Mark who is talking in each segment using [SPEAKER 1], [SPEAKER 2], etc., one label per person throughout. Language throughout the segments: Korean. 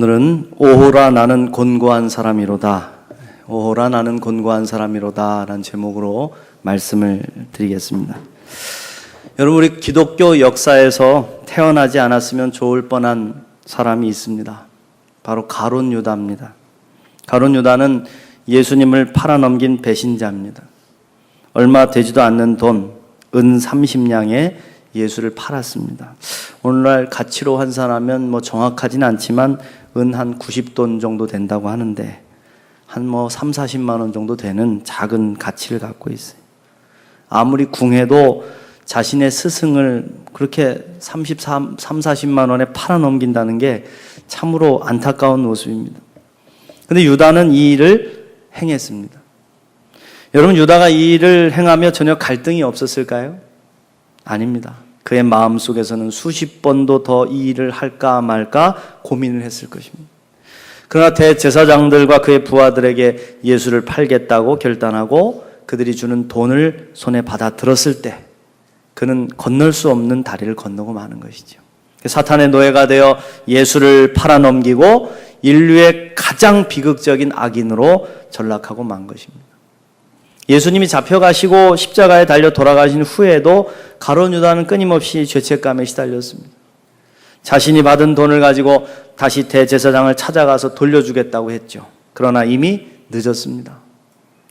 [SPEAKER 1] 오늘은 오호라 나는 곤고한 사람이로다, 오호라 나는 곤고한 사람이로다 라는 제목으로 말씀을 드리겠습니다. 여러분, 우리 기독교 역사에서 태어나지 않았으면 좋을 뻔한 사람이 있습니다. 바로 가룟 유다입니다. 가룟 유다는 예수님을 팔아넘긴 배신자입니다. 얼마 되지도 않는 돈, 은 30냥에 예수를 팔았습니다. 오늘날 가치로 환산하면 정확하진 않지만 은 한 90돈 정도 된다고 하는데 한 3, 40만 원 정도 되는 작은 가치를 갖고 있어요. 아무리 궁해도 자신의 스승을 그렇게 40만 원에 팔아넘긴다는 게 참으로 안타까운 모습입니다. 근데 유다는 이 일을 행했습니다. 여러분, 유다가 이 일을 행하며 전혀 갈등이 없었을까요? 아닙니다. 그의 마음속에서는 수십 번도 더 이 일을 할까 말까 고민을 했을 것입니다. 그러나 대제사장들과 그의 부하들에게 예수를 팔겠다고 결단하고 그들이 주는 돈을 손에 받아 들었을 때 그는 건널 수 없는 다리를 건너고 마는 것이죠. 사탄의 노예가 되어 예수를 팔아넘기고 인류의 가장 비극적인 악인으로 전락하고 만 것입니다. 예수님이 잡혀가시고 십자가에 달려 돌아가신 후에도 가룟 유다는 끊임없이 죄책감에 시달렸습니다. 자신이 받은 돈을 가지고 다시 대제사장을 찾아가서 돌려주겠다고 했죠. 그러나 이미 늦었습니다.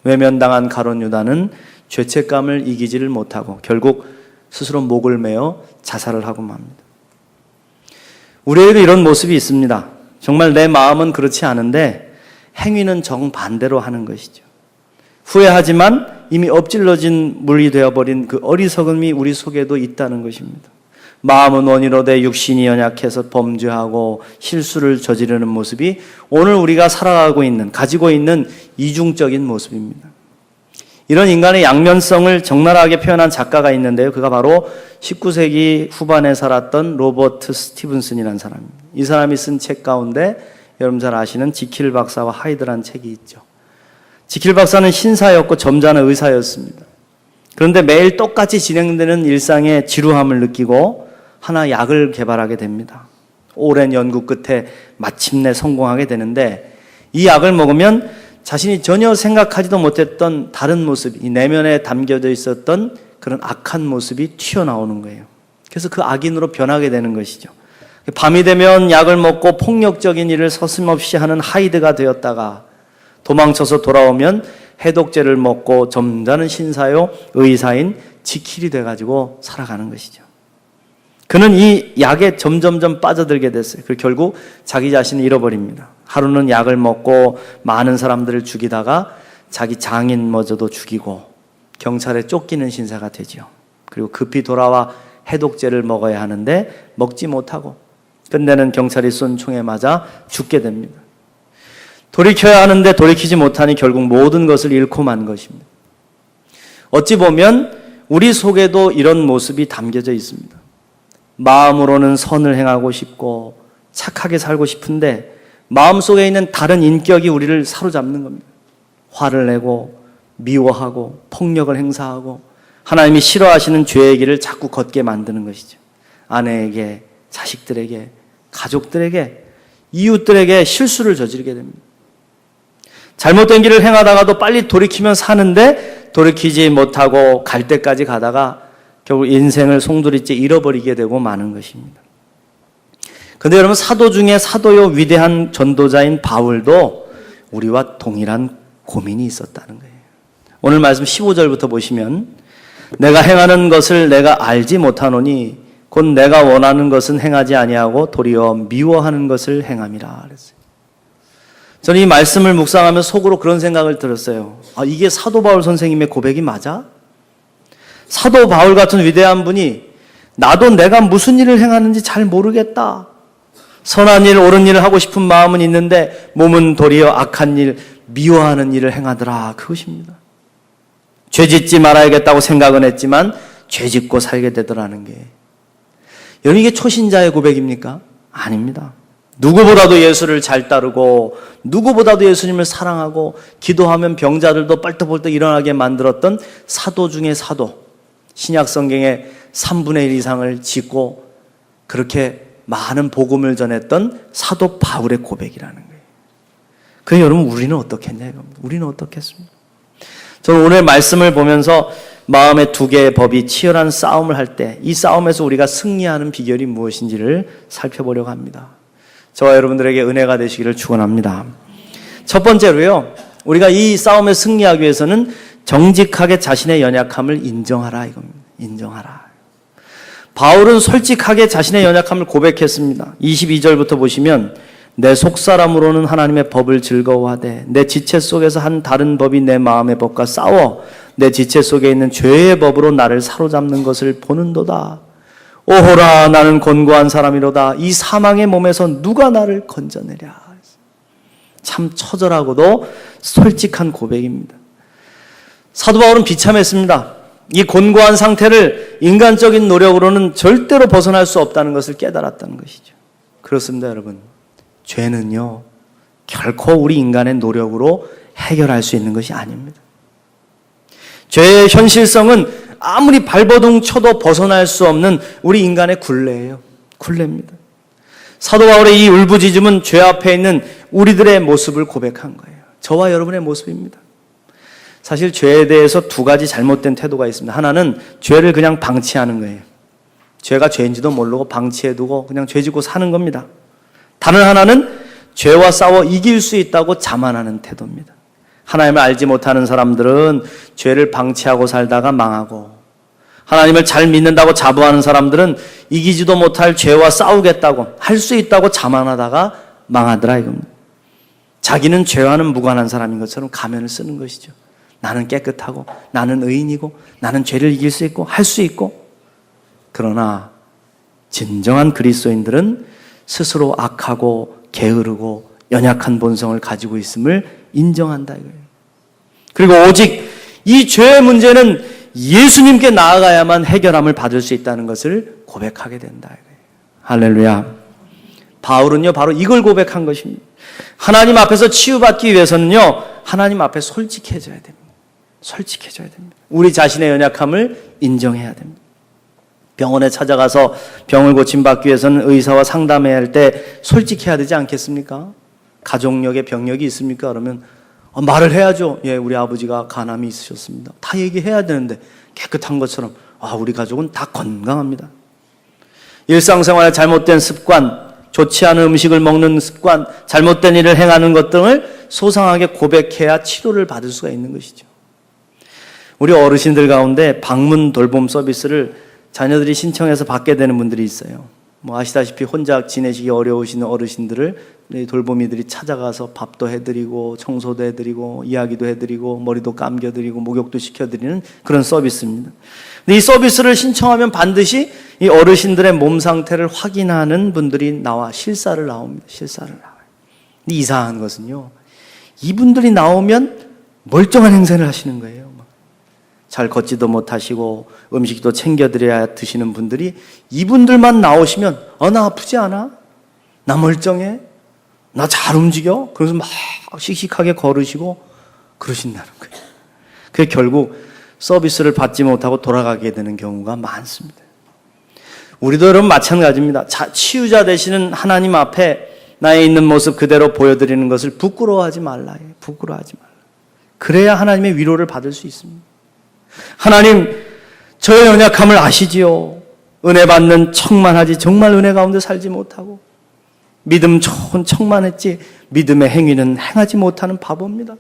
[SPEAKER 1] 외면당한 가룟 유다는 죄책감을 이기지를 못하고 결국 스스로 목을 매어 자살을 하고 맙니다. 우리에게도 이런 모습이 있습니다. 정말 내 마음은 그렇지 않은데 행위는 정반대로 하는 것이죠. 후회하지만 이미 엎질러진 물이 되어버린 그 어리석음이 우리 속에도 있다는 것입니다. 마음은 원이로되 육신이 연약해서 범죄하고 실수를 저지르는 모습이 오늘 우리가 살아가고 있는, 가지고 있는 이중적인 모습입니다. 이런 인간의 양면성을 적나라하게 표현한 작가가 있는데요. 그가 바로 19세기 후반에 살았던 로버트 스티븐슨이라는 사람입니다. 이 사람이 쓴 책 가운데 여러분 잘 아시는 지킬 박사와 하이드라는 책이 있죠. 지킬 박사는 신사였고 점잖은 의사였습니다. 그런데 매일 똑같이 진행되는 일상의 지루함을 느끼고 하나 약을 개발하게 됩니다. 오랜 연구 끝에 마침내 성공하게 되는데 이 약을 먹으면 자신이 전혀 생각하지도 못했던 다른 모습, 이 내면에 담겨져 있었던 그런 악한 모습이 튀어나오는 거예요. 그래서 그 악인으로 변하게 되는 것이죠. 밤이 되면 약을 먹고 폭력적인 일을 서슴없이 하는 하이드가 되었다가 도망쳐서 돌아오면 해독제를 먹고 점잖은 신사요 의사인 지킬이 돼가지고 살아가는 것이죠. 그는 이 약에 점점점 빠져들게 됐어요. 그리고 결국 자기 자신을 잃어버립니다. 하루는 약을 먹고 많은 사람들을 죽이다가 자기 장인마저도 죽이고 경찰에 쫓기는 신사가 되죠. 그리고 급히 돌아와 해독제를 먹어야 하는데 먹지 못하고 끝내는 경찰이 쏜 총에 맞아 죽게 됩니다. 돌이켜야 하는데 돌이키지 못하니 결국 모든 것을 잃고 만 것입니다. 어찌 보면 우리 속에도 이런 모습이 담겨져 있습니다. 마음으로는 선을 행하고 싶고 착하게 살고 싶은데 마음속에 있는 다른 인격이 우리를 사로잡는 겁니다. 화를 내고 미워하고 폭력을 행사하고 하나님이 싫어하시는 죄의 길을 자꾸 걷게 만드는 것이죠. 아내에게, 자식들에게, 가족들에게, 이웃들에게 실수를 저지르게 됩니다. 잘못된 길을 행하다가도 빨리 돌이키면 사는데 돌이키지 못하고 갈 때까지 가다가 결국 인생을 송두리째 잃어버리게 되고 마는 것입니다. 그런데 여러분, 사도 중에 사도요 위대한 전도자인 바울도 우리와 동일한 고민이 있었다는 거예요. 오늘 말씀 15절부터 보시면 내가 행하는 것을 내가 알지 못하노니 곧 내가 원하는 것은 행하지 아니하고 도리어 미워하는 것을 행함이라 그랬어요. 저는 이 말씀을 묵상하며 속으로 그런 생각을 들었어요. 이게 사도 바울 선생님의 고백이 맞아? 사도 바울 같은 위대한 분이 나도 내가 무슨 일을 행하는지 잘 모르겠다. 선한 일, 옳은 일을 하고 싶은 마음은 있는데 몸은 도리어 악한 일, 미워하는 일을 행하더라. 그것입니다. 죄 짓지 말아야겠다고 생각은 했지만 죄 짓고 살게 되더라는 게. 여러분, 이게 초신자의 고백입니까? 아닙니다. 누구보다도 예수를 잘 따르고 누구보다도 예수님을 사랑하고 기도하면 병자들도 빨떡빨떡 일어나게 만들었던 사도 중에 사도, 신약 성경의 3분의 1 이상을 짓고 그렇게 많은 복음을 전했던 사도 바울의 고백이라는 거예요. 그래서 여러분 우리는 어떻겠냐 이겁니다. 우리는 어떻겠습니까? 저는 오늘 말씀을 보면서 마음의 두 개의 법이 치열한 싸움을 할 때 이 싸움에서 우리가 승리하는 비결이 무엇인지를 살펴보려고 합니다. 저와 여러분들에게 은혜가 되시기를 축원합니다. 첫 번째로요, 우리가 이 싸움에 승리하기 위해서는 정직하게 자신의 연약함을 인정하라 이겁니다. 인정하라. 바울은 솔직하게 자신의 연약함을 고백했습니다. 22절부터 보시면 내 속사람으로는 하나님의 법을 즐거워하되 내 지체 속에서 한 다른 법이 내 마음의 법과 싸워 내 지체 속에 있는 죄의 법으로 나를 사로잡는 것을 보는도다. 오호라 나는 곤고한 사람이로다. 이 사망의 몸에서 누가 나를 건져내랴. 참 처절하고도 솔직한 고백입니다. 사도 바울은 비참했습니다. 이 곤고한 상태를 인간적인 노력으로는 절대로 벗어날 수 없다는 것을 깨달았다는 것이죠. 그렇습니다, 여러분. 죄는요, 결코 우리 인간의 노력으로 해결할 수 있는 것이 아닙니다. 죄의 현실성은 아무리 발버둥 쳐도 벗어날 수 없는 우리 인간의 굴레예요. 굴레입니다. 사도 바울의 이 울부짖음은 죄 앞에 있는 우리들의 모습을 고백한 거예요. 저와 여러분의 모습입니다. 사실 죄에 대해서 두 가지 잘못된 태도가 있습니다. 하나는 죄를 그냥 방치하는 거예요. 죄가 죄인지도 모르고 방치해두고 그냥 죄 짓고 사는 겁니다. 다른 하나는 죄와 싸워 이길 수 있다고 자만하는 태도입니다. 하나님을 알지 못하는 사람들은 죄를 방치하고 살다가 망하고, 하나님을 잘 믿는다고 자부하는 사람들은 이기지도 못할 죄와 싸우겠다고 할 수 있다고 자만하다가 망하더라 이겁니다. 자기는 죄와는 무관한 사람인 것처럼 가면을 쓰는 것이죠. 나는 깨끗하고 나는 의인이고 나는 죄를 이길 수 있고 할 수 있고. 그러나 진정한 그리스도인들은 스스로 악하고 게으르고 연약한 본성을 가지고 있음을 인정한다 이거예요. 그리고 오직 이 죄의 문제는 예수님께 나아가야만 해결함을 받을 수 있다는 것을 고백하게 된다 이거예요. 할렐루야. 바울은요 바로 이걸 고백한 것입니다. 하나님 앞에서 치유받기 위해서는요 하나님 앞에 솔직해져야 됩니다. 솔직해져야 됩니다. 우리 자신의 연약함을 인정해야 됩니다. 병원에 찾아가서 병을 고침받기 위해서는 의사와 상담해야 할 때 솔직해야 되지 않겠습니까? 가족력에 병력이 있습니까? 그러면 말을 해야죠. 예, 우리 아버지가 간암이 있으셨습니다. 다 얘기해야 되는데 깨끗한 것처럼 우리 가족은 다 건강합니다. 일상생활에 잘못된 습관, 좋지 않은 음식을 먹는 습관, 잘못된 일을 행하는 것 등을 소상하게 고백해야 치료를 받을 수가 있는 것이죠. 우리 어르신들 가운데 방문 돌봄 서비스를 자녀들이 신청해서 받게 되는 분들이 있어요. 아시다시피 혼자 지내시기 어려우시는 어르신들을 돌보미들이 찾아가서 밥도 해드리고 청소도 해드리고 이야기도 해드리고 머리도 감겨드리고 목욕도 시켜드리는 그런 서비스입니다. 근데 이 서비스를 신청하면 반드시 이 어르신들의 몸 상태를 확인하는 분들이 실사를 나옵니다. 실사를 나와요. 근데 이상한 것은요, 이분들이 나오면 멀쩡한 행세를 하시는 거예요. 잘 걷지도 못하시고 음식도 챙겨드려야 드시는 분들이 이분들만 나오시면 나 아프지 않아? 나 멀쩡해? 나 잘 움직여? 그래서 막 씩씩하게 걸으시고 그러신다는 거예요. 그게 결국 서비스를 받지 못하고 돌아가게 되는 경우가 많습니다. 우리도 여러분 마찬가지입니다. 치유자 되시는 하나님 앞에 나의 있는 모습 그대로 보여드리는 것을 부끄러워하지 말라. 부끄러워하지 말라. 그래야 하나님의 위로를 받을 수 있습니다. 하나님, 저의 연약함을 아시지요. 은혜 받는 척만 하지 정말 은혜 가운데 살지 못하고 믿음 좋은 척만 했지 믿음의 행위는 행하지 못하는 바보입니다.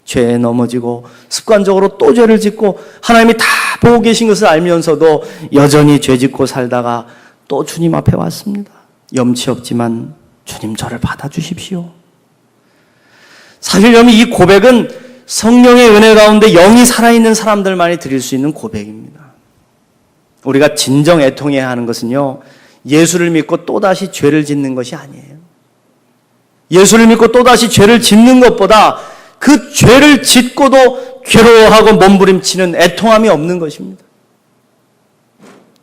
[SPEAKER 1] 죄에 넘어지고 습관적으로 또 죄를 짓고 하나님이 다 보고 계신 것을 알면서도 여전히 죄 짓고 살다가 또 주님 앞에 왔습니다. 염치 없지만 주님 저를 받아주십시오. 사실 여러분 이 고백은 성령의 은혜 가운데 영이 살아있는 사람들만이 드릴 수 있는 고백입니다. 우리가 진정 애통해야 하는 것은요, 예수를 믿고 또다시 죄를 짓는 것이 아니에요. 예수를 믿고 또다시 죄를 짓는 것보다 그 죄를 짓고도 괴로워하고 몸부림치는 애통함이 없는 것입니다.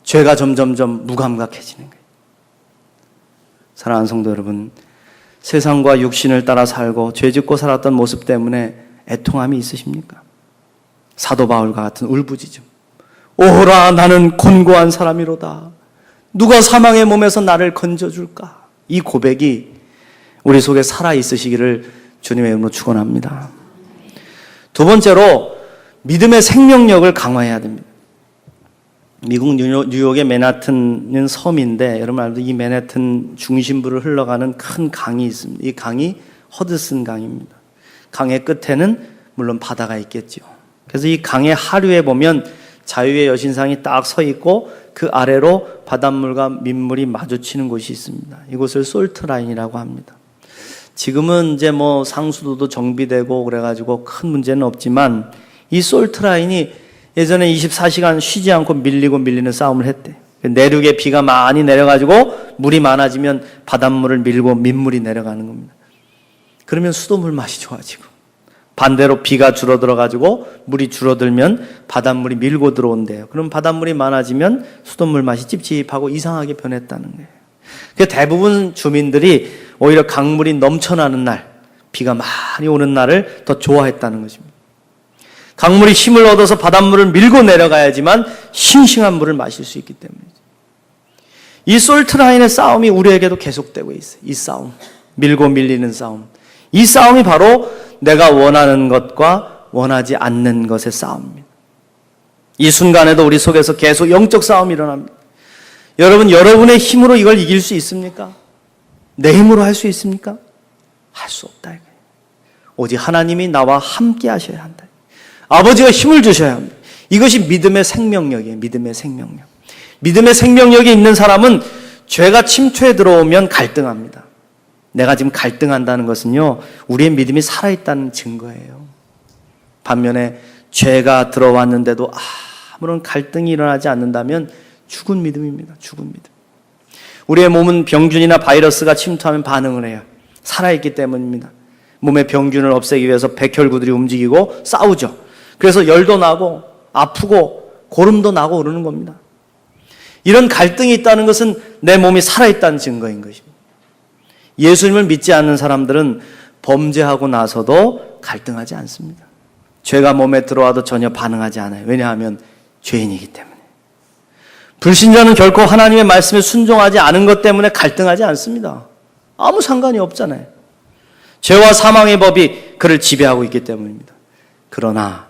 [SPEAKER 1] 죄가 점점점 무감각해지는 거예요. 사랑하는 성도 여러분, 세상과 육신을 따라 살고 죄 짓고 살았던 모습 때문에 애통함이 있으십니까? 사도 바울과 같은 울부짖음. 오호라 나는 곤고한 사람이로다. 누가 사망의 몸에서 나를 건져줄까? 이 고백이 우리 속에 살아있으시기를 주님의 이름으로 축원합니다. 두 번째로 믿음의 생명력을 강화해야 됩니다. 미국 뉴욕의 맨하튼은 섬인데 여러분 알죠? 이 맨하튼 중심부를 흘러가는 큰 강이 있습니다. 이 강이 허드슨 강입니다. 강의 끝에는 물론 바다가 있겠죠. 그래서 이 강의 하류에 보면 자유의 여신상이 딱 서 있고 그 아래로 바닷물과 민물이 마주치는 곳이 있습니다. 이곳을 솔트라인이라고 합니다. 지금은 이제 뭐 상수도도 정비되고 그래가지고 큰 문제는 없지만 이 솔트라인이 예전에 24시간 쉬지 않고 밀리는 싸움을 했대. 내륙에 비가 많이 내려가지고 물이 많아지면 바닷물을 밀고 민물이 내려가는 겁니다. 그러면 수돗물 맛이 좋아지고 반대로 비가 줄어들어가지고 물이 줄어들면 바닷물이 밀고 들어온대요. 그럼 바닷물이 많아지면 수돗물 맛이 찝찝하고 이상하게 변했다는 거예요. 그래서 대부분 주민들이 오히려 강물이 넘쳐나는 날, 비가 많이 오는 날을 더 좋아했다는 것입니다. 강물이 힘을 얻어서 바닷물을 밀고 내려가야지만 싱싱한 물을 마실 수 있기 때문이죠. 이 솔트라인의 싸움이 우리에게도 계속되고 있어요. 이 싸움, 밀고 밀리는 싸움. 이 싸움이 바로 내가 원하는 것과 원하지 않는 것의 싸움입니다. 이 순간에도 우리 속에서 계속 영적 싸움이 일어납니다. 여러분, 여러분의 힘으로 이걸 이길 수 있습니까? 내 힘으로 할 수 있습니까? 할 수 없다 이거예요. 오직 하나님이 나와 함께 하셔야 한다. 아버지가 힘을 주셔야 합니다. 이것이 믿음의 생명력이에요. 믿음의 생명력. 믿음의 생명력이 있는 사람은 죄가 침투해 들어오면 갈등합니다. 내가 지금 갈등한다는 것은요, 우리의 믿음이 살아있다는 증거예요. 반면에 죄가 들어왔는데도 아무런 갈등이 일어나지 않는다면 죽은 믿음입니다. 죽은 믿음. 우리의 몸은 병균이나 바이러스가 침투하면 반응을 해요. 살아있기 때문입니다. 몸의 병균을 없애기 위해서 백혈구들이 움직이고 싸우죠. 그래서 열도 나고 아프고 고름도 나고 그러는 겁니다. 이런 갈등이 있다는 것은 내 몸이 살아있다는 증거인 것입니다. 예수님을 믿지 않는 사람들은 범죄하고 나서도 갈등하지 않습니다. 죄가 몸에 들어와도 전혀 반응하지 않아요. 왜냐하면 죄인이기 때문에. 불신자는 결코 하나님의 말씀에 순종하지 않은 것 때문에 갈등하지 않습니다. 아무 상관이 없잖아요. 죄와 사망의 법이 그를 지배하고 있기 때문입니다. 그러나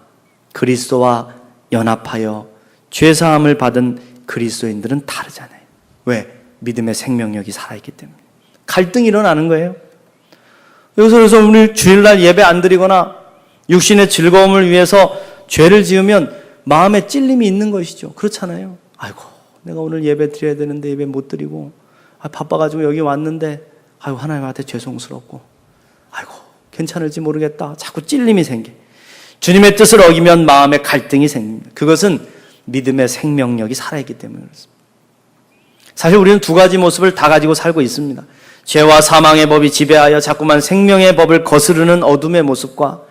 [SPEAKER 1] 그리스도와 연합하여 죄사함을 받은 그리스도인들은 다르잖아요. 왜? 믿음의 생명력이 살아있기 때문에. 갈등이 일어나는 거예요. 그래서 우리 주일날 예배 안 드리거나 육신의 즐거움을 위해서 죄를 지으면 마음에 찔림이 있는 것이죠. 그렇잖아요. 아이고, 내가 오늘 예배 드려야 되는데 예배 못 드리고, 바빠가지고 여기 왔는데, 아이고, 하나님한테 죄송스럽고, 아이고, 괜찮을지 모르겠다. 자꾸 찔림이 생겨. 주님의 뜻을 어기면 마음에 갈등이 생깁니다. 그것은 믿음의 생명력이 살아있기 때문에 그렇습니다. 사실 우리는 두 가지 모습을 다 가지고 살고 있습니다. 죄와 사망의 법이 지배하여 자꾸만 생명의 법을 거스르는 어둠의 모습과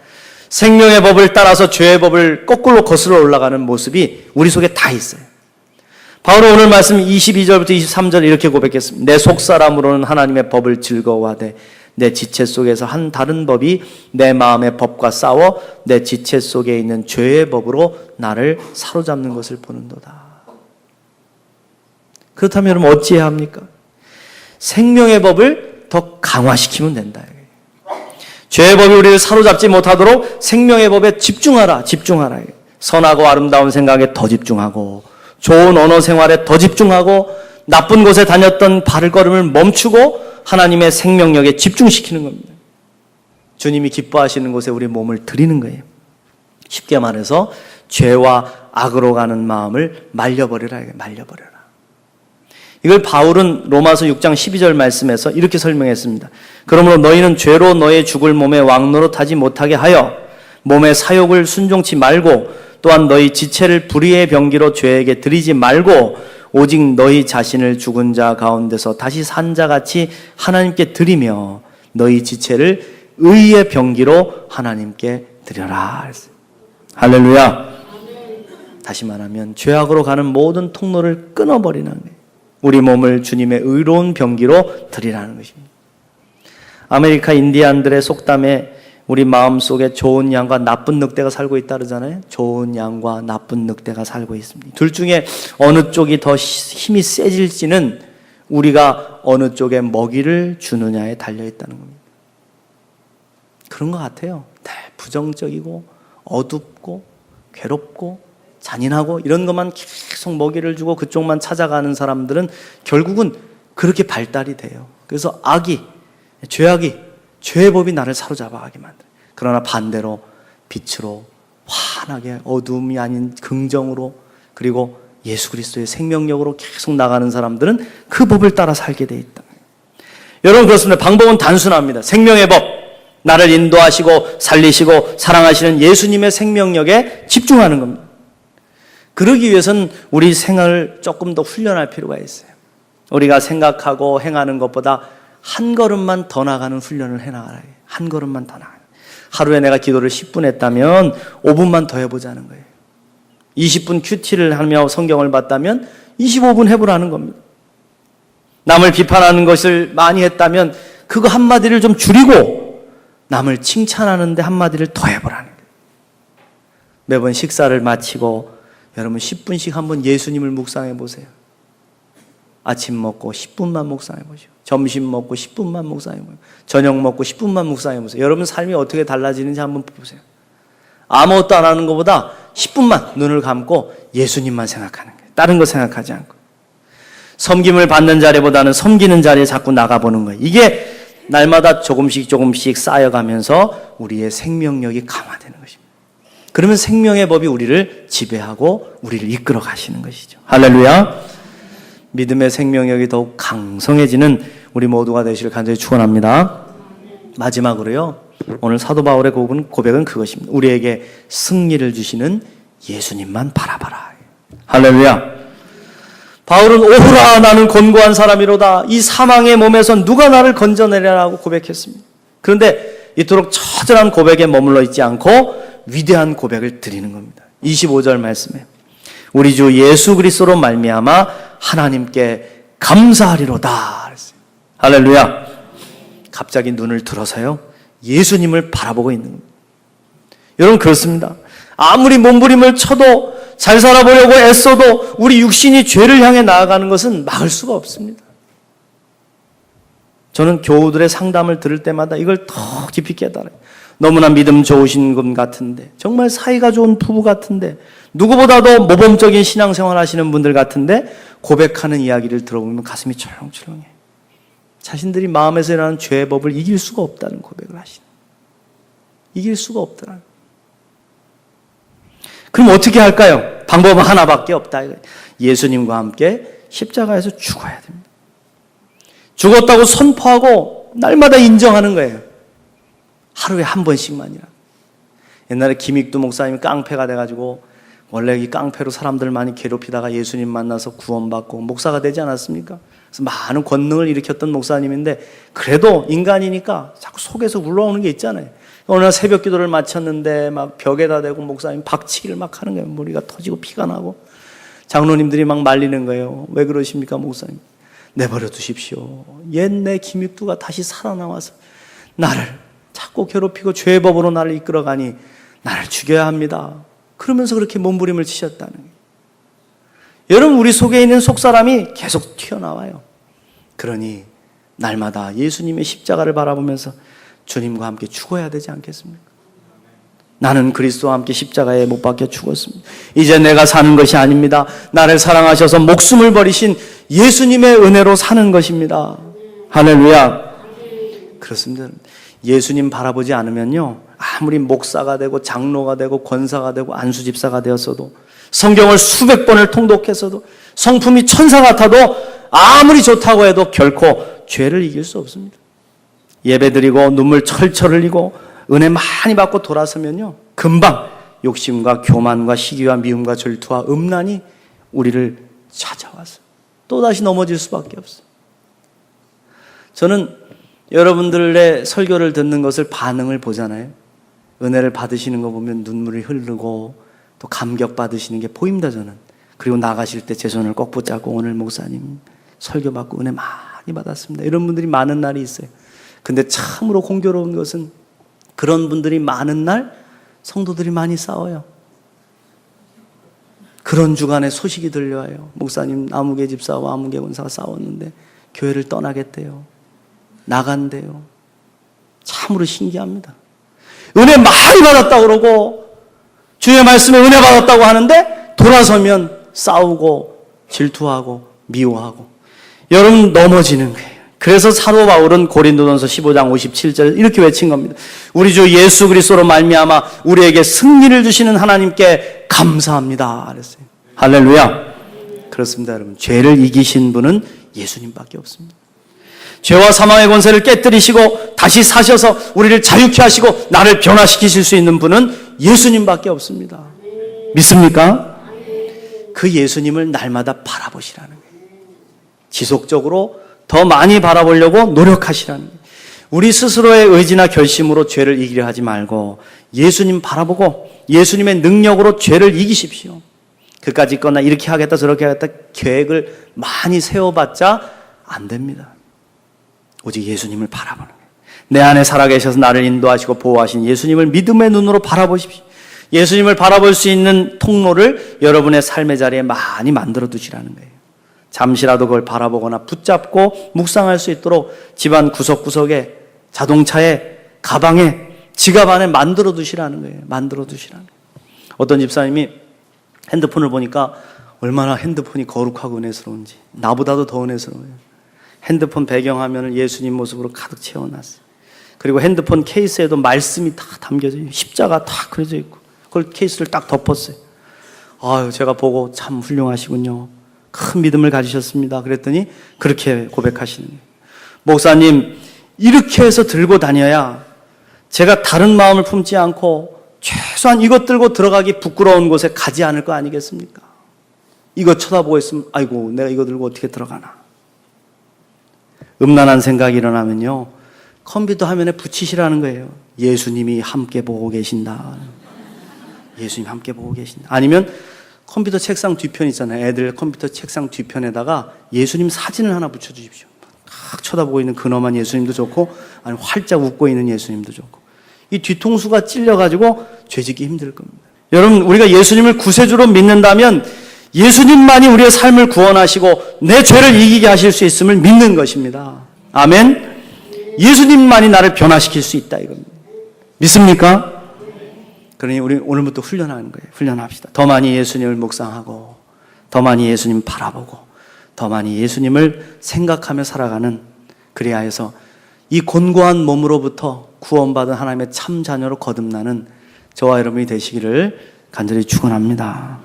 [SPEAKER 1] 생명의 법을 따라서 죄의 법을 거꾸로 거슬러 올라가는 모습이 우리 속에 다 있어요. 바울은 오늘 말씀 22절부터 23절 이렇게 고백했습니다. 내 속사람으로는 하나님의 법을 즐거워하되 내 지체 속에서 한 다른 법이 내 마음의 법과 싸워 내 지체 속에 있는 죄의 법으로 나를 사로잡는 것을 보는도다. 그렇다면 여러분 어찌해야 합니까? 생명의 법을 더 강화시키면 된다. 죄의 법이 우리를 사로잡지 못하도록 생명의 법에 집중하라. 선하고 아름다운 생각에 더 집중하고 좋은 언어 생활에 더 집중하고 나쁜 곳에 다녔던 발걸음을 멈추고 하나님의 생명력에 집중시키는 겁니다. 주님이 기뻐하시는 곳에 우리 몸을 드리는 거예요. 쉽게 말해서 죄와 악으로 가는 마음을 말려버려라. 이걸 바울은 로마서 6장 12절 말씀에서 이렇게 설명했습니다. 그러므로 너희는 죄로 너의 죽을 몸에 왕노릇하지 못하게 하여 몸의 사욕을 순종치 말고 또한 너희 지체를 불의의 병기로 죄에게 드리지 말고 오직 너희 자신을 죽은 자 가운데서 다시 산 자같이 하나님께 드리며 너희 지체를 의의 병기로 하나님께 드려라. 할렐루야. 다시 말하면 죄악으로 가는 모든 통로를 끊어버리는 거예요. 우리 몸을 주님의 의로운 병기로 드리라는 것입니다. 아메리카 인디안들의 속담에 우리 마음속에 좋은 양과 나쁜 늑대가 살고 있다 그러잖아요. 좋은 양과 나쁜 늑대가 살고 있습니다. 둘 중에 어느 쪽이 더 힘이 세질지는 우리가 어느 쪽에 먹이를 주느냐에 달려있다는 겁니다. 그런 것 같아요. 부정적이고 어둡고 괴롭고 잔인하고 이런 것만 계속 먹이를 주고 그쪽만 찾아가는 사람들은 결국은 그렇게 발달이 돼요. 그래서 죄악이 죄의 법이 나를 사로잡아가게 만들어요. 그러나 반대로 빛으로 환하게 어둠이 아닌 긍정으로 그리고 예수 그리스도의 생명력으로 계속 나가는 사람들은 그 법을 따라 살게 돼 있다. 여러분 그렇습니다. 방법은 단순합니다. 생명의 법, 나를 인도하시고 살리시고 사랑하시는 예수님의 생명력에 집중하는 겁니다. 그러기 위해서는 우리 생활을 조금 더 훈련할 필요가 있어요. 우리가 생각하고 행하는 것보다 한 걸음만 더 나가는 훈련을 해나가라. 한 걸음만 더 나가요. 하루에 내가 기도를 10분 했다면 5분만 더 해보자는 거예요. 20분 큐티를 하며 성경을 봤다면 25분 해보라는 겁니다. 남을 비판하는 것을 많이 했다면 그거 한마디를 좀 줄이고 남을 칭찬하는데 한마디를 더 해보라는 거예요. 매번 식사를 마치고 여러분 10분씩 한번 예수님을 묵상해 보세요. 아침 먹고 10분만 묵상해 보시오. 점심 먹고 10분만 묵상해 보세요. 저녁 먹고 10분만 묵상해 보세요. 여러분 삶이 어떻게 달라지는지 한번 보세요. 아무것도 안 하는 것보다 10분만 눈을 감고 예수님만 생각하는 거예요. 다른 거 생각하지 않고. 섬김을 받는 자리보다는 섬기는 자리에 자꾸 나가보는 거예요. 이게 날마다 조금씩 쌓여가면서 우리의 생명력이 강화되는 것입니다. 그러면 생명의 법이 우리를 지배하고 우리를 이끌어 가시는 것이죠. 할렐루야. 믿음의 생명력이 더욱 강성해지는 우리 모두가 되시길 간절히 축원합니다. 마지막으로요. 오늘 사도 바울의 고백은 그것입니다. 우리에게 승리를 주시는 예수님만 바라봐라. 할렐루야. 바울은 오호라 나는 곤고한 사람이로다. 이 사망의 몸에서 누가 나를 건져내려라고 고백했습니다. 그런데 이토록 처절한 고백에 머물러 있지 않고 위대한 고백을 드리는 겁니다. 25절 말씀에 우리 주 예수 그리스도로 말미암아 하나님께 감사하리로다 그랬어요. 할렐루야. 갑자기 눈을 들어서요 예수님을 바라보고 있는 겁니다. 여러분 그렇습니다. 아무리 몸부림을 쳐도 잘 살아보려고 애써도 우리 육신이 죄를 향해 나아가는 것은 막을 수가 없습니다. 저는 교우들의 상담을 들을 때마다 이걸 더 깊이 깨달아요. 너무나 믿음 좋으신 분 같은데 정말 사이가 좋은 부부 같은데 누구보다도 모범적인 신앙생활 하시는 분들 같은데 고백하는 이야기를 들어보면 가슴이 철렁철렁해요. 자신들이 마음에서 일어나는 죄의 법을 이길 수가 없다는 고백을 하시는. 이길 수가 없더라. 그럼 어떻게 할까요? 방법은 하나밖에 없다. 예수님과 함께 십자가에서 죽어야 됩니다. 죽었다고 선포하고 날마다 인정하는 거예요. 하루에 한 번씩만이라. 옛날에 김익두 목사님이 깡패가 돼가지고 원래 이 깡패로 사람들 많이 괴롭히다가 예수님 만나서 구원받고 목사가 되지 않았습니까? 그래서 많은 권능을 일으켰던 목사님인데 그래도 인간이니까 자꾸 속에서 울러오는 게 있잖아요. 어느 날 새벽 기도를 마쳤는데 막 벽에다 대고 목사님 박치기를 막 하는 거예요. 머리가 터지고 피가 나고 장로님들이 막 말리는 거예요. 왜 그러십니까 목사님? 내버려 두십시오. 옛내 김익두가 다시 살아나와서 나를 자꾸 괴롭히고 죄의 법으로 나를 이끌어가니 나를 죽여야 합니다. 그러면서 그렇게 몸부림을 치셨다는 거예요. 여러분 우리 속에 있는 속사람이 계속 튀어나와요. 그러니 날마다 예수님의 십자가를 바라보면서 주님과 함께 죽어야 되지 않겠습니까? 나는 그리스도와 함께 십자가에 못 박혀 죽었습니다. 이제 내가 사는 것이 아닙니다. 나를 사랑하셔서 목숨을 버리신 예수님의 은혜로 사는 것입니다. 할렐루야. 그렇습니다. 예수님 바라보지 않으면요 아무리 목사가 되고 장로가 되고 권사가 되고 안수집사가 되었어도 성경을 수백 번을 통독했어도 성품이 천사 같아도 아무리 좋다고 해도 결코 죄를 이길 수 없습니다. 예배드리고 눈물 철철 흘리고 은혜 많이 받고 돌아서면요 금방 욕심과 교만과 시기와 미움과 질투와 음란이 우리를 찾아와서 또다시 넘어질 수밖에 없어요. 저는 여러분들의 설교를 듣는 것을 반응을 보잖아요. 은혜를 받으시는 거 보면 눈물이 흐르고 또 감격 받으시는 게 보입니다 저는. 그리고 나가실 때 제 손을 꼭 붙잡고 오늘 목사님 설교 받고 은혜 많이 받았습니다. 이런 분들이 많은 날이 있어요. 근데 참으로 공교로운 것은 그런 분들이 많은 날 성도들이 많이 싸워요. 그런 주간에 소식이 들려와요. 목사님 아무개 집사와 아무개 권사가 싸웠는데 교회를 떠나겠대요. 나간대요. 참으로 신기합니다. 은혜 많이 받았다고 그러고 주의 말씀에 은혜 받았다고 하는데 돌아서면 싸우고 질투하고 미워하고 여러분 넘어지는 거예요. 그래서 사도 바울은 고린도전서 15장 57절 이렇게 외친 겁니다. 우리 주 예수 그리스도로 말미암아 우리에게 승리를 주시는 하나님께 감사합니다 그랬어요. 할렐루야. 그렇습니다 여러분. 죄를 이기신 분은 예수님밖에 없습니다. 죄와 사망의 권세를 깨뜨리시고 다시 사셔서 우리를 자유케 하시고 나를 변화시키실 수 있는 분은 예수님밖에 없습니다. 믿습니까? 그 예수님을 날마다 바라보시라는 거예요. 지속적으로 더 많이 바라보려고 노력하시라는 거예요. 우리 스스로의 의지나 결심으로 죄를 이기려 하지 말고 예수님 바라보고 예수님의 능력으로 죄를 이기십시오. 그까짓 거나 이렇게 하겠다 저렇게 하겠다 계획을 많이 세워봤자 안 됩니다. 오직 예수님을 바라보는 거예요. 내 안에 살아계셔서 나를 인도하시고 보호하신 예수님을 믿음의 눈으로 바라보십시오. 예수님을 바라볼 수 있는 통로를 여러분의 삶의 자리에 많이 만들어 두시라는 거예요. 잠시라도 그걸 바라보거나 붙잡고 묵상할 수 있도록 집안 구석구석에 자동차에 가방에 지갑 안에 만들어 두시라는 거예요. 만들어 두시라는 거예요. 어떤 집사님이 핸드폰을 보니까 얼마나 핸드폰이 거룩하고 은혜스러운지 나보다도 더 은혜스러워요. 핸드폰 배경화면을 예수님 모습으로 가득 채워놨어요. 그리고 핸드폰 케이스에도 말씀이 다 담겨져 있고 십자가 다 그려져 있고 그걸 케이스를 딱 덮었어요. 아유 제가 보고 참 훌륭하시군요. 큰 믿음을 가지셨습니다. 그랬더니 그렇게 고백하시는 거예요. 목사님 이렇게 해서 들고 다녀야 제가 다른 마음을 품지 않고 최소한 이것 들고 들어가기 부끄러운 곳에 가지 않을 거 아니겠습니까? 이거 쳐다보고 있으면 아이고 내가 이거 들고 어떻게 들어가나. 음란한 생각이 일어나면요 컴퓨터 화면에 붙이시라는 거예요. 예수님이 함께 보고 계신다. 예수님 함께 보고 계신다. 아니면 컴퓨터 책상 뒤편 있잖아요. 애들 컴퓨터 책상 뒤편에다가 예수님 사진을 하나 붙여주십시오. 딱 쳐다보고 있는 근엄한 예수님도 좋고 아니면 활짝 웃고 있는 예수님도 좋고 이 뒤통수가 찔려가지고 죄짓기 힘들 겁니다. 여러분 우리가 예수님을 구세주로 믿는다면 예수님만이 우리의 삶을 구원하시고 내 죄를 이기게 하실 수 있음을 믿는 것입니다. 아멘. 예수님만이 나를 변화시킬 수 있다 이겁니다. 믿습니까? 그러니 우리 오늘부터 훈련하는 거예요. 훈련합시다. 더 많이 예수님을 묵상하고 더 많이 예수님 바라보고 더 많이 예수님을 생각하며 살아가는 그리하여서 이 곤고한 몸으로부터 구원받은 하나님의 참 자녀로 거듭나는 저와 여러분이 되시기를 간절히 축원합니다.